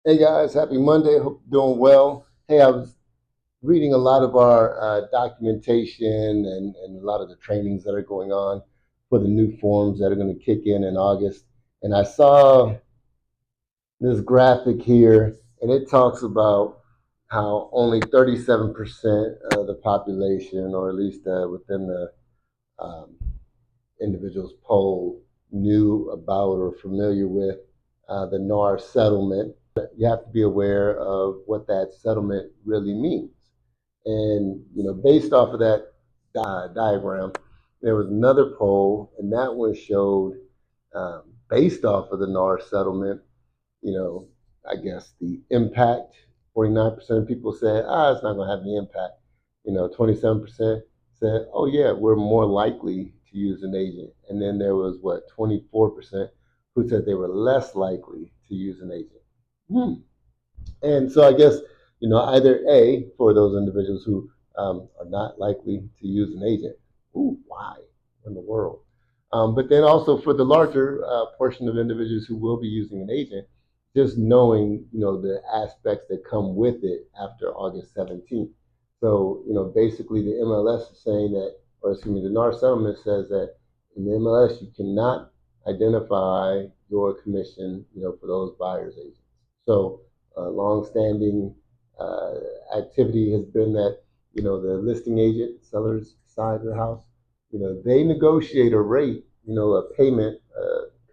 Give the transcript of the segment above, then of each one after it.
Hey guys, happy Monday. Hope you're doing well. Hey, I was reading a lot of our documentation and a lot of the trainings that are going on for the new forms that are going to kick in August. And I saw this graphic here, and it talks about how only 37% of the population, or at least within the um, individuals polled, knew about or familiar with the NAR settlement. You have to be aware of what that settlement really means. And based off of that diagram, there was another poll, and that one showed, based off of the NAR settlement, I guess the impact. 49% of people said, it's not going to have any impact. 27% said, oh yeah, we're more likely to use an agent. And then there was 24% who said they were less likely to use an agent. And so I guess, either A, for those individuals who are not likely to use an agent, why in the world? But then also for the larger portion of individuals who will be using an agent, just knowing, the aspects that come with it after August 17th. So, basically the MLS is saying that, or excuse me, the NAR settlement says that in the MLS, you cannot identify your commission, for those buyer's agents. So, long-standing activity has been that the listing agent, seller's side of the house, they negotiate a rate, a payment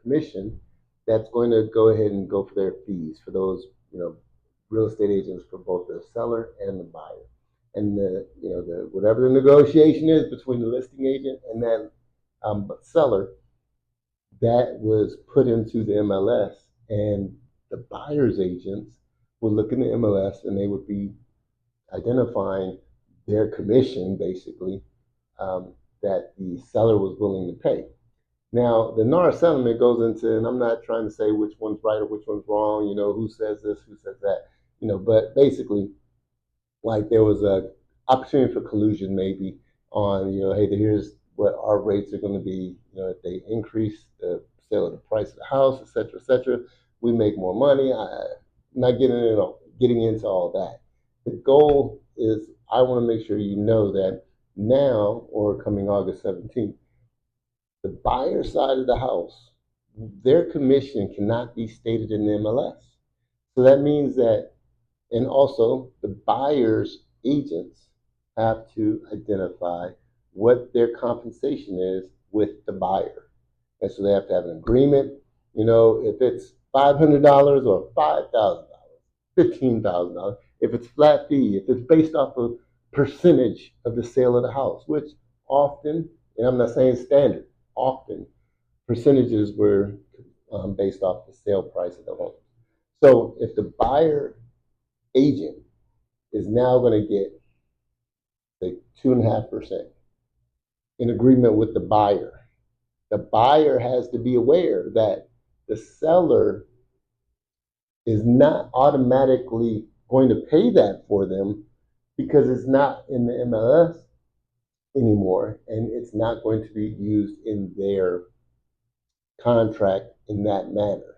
commission that's going to go ahead and go for their fees for those real estate agents, for both the seller and the buyer. And the whatever the negotiation is between the listing agent and that seller, that was put into the MLS, and the buyer's agents would look in the MLS and they would be identifying their commission, basically, that the seller was willing to pay. Now, the NAR settlement goes into, and I'm not trying to say which one's right or which one's wrong, who says this, who says that, but basically, like there was a opportunity for collusion maybe on, hey, here's what our rates are going to be, if they increase the sale of the price of the house, et cetera, we make more money. I'm not getting into all that. The goal is I want to make sure you know that now, or coming August 17th, the buyer side of the house, their commission cannot be stated in the MLS. So that means that, and also the buyer's agents have to identify what their compensation is with the buyer. And so they have to have an agreement, if it's $500 or $5,000, $15,000, if it's flat fee, if it's based off of percentage of the sale of the house, which often, and I'm not saying standard, often percentages were based off the sale price of the home. So if the buyer agent is now going to get, say, 2.5% in agreement with the buyer has to be aware that the seller is not automatically going to pay that for them because it's not in the MLS anymore, and it's not going to be used in their contract in that manner.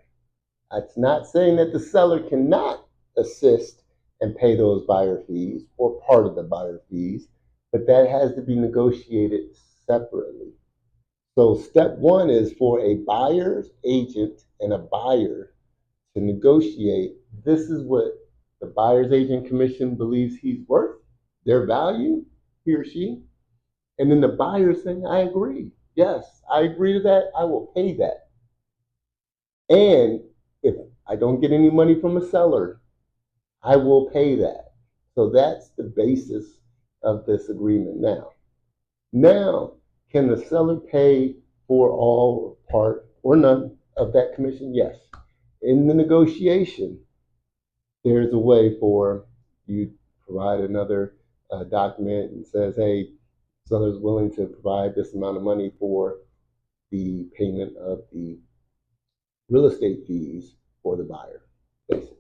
It's not saying that the seller cannot assist and pay those buyer fees or part of the buyer fees, but that has to be negotiated separately. So step one is for a buyer's agent and a buyer to negotiate. This is what the buyer's agent commission believes he's worth, their value, he or she. And then the buyer saying, I agree. Yes, I agree to that. I will pay that. And if I don't get any money from a seller, I will pay that. So that's the basis of this agreement now. Now, can the seller pay for all, part, or none of that commission? Yes. In the negotiation, there's a way for you to provide another document and says, hey, seller's willing to provide this amount of money for the payment of the real estate fees for the buyer, basically.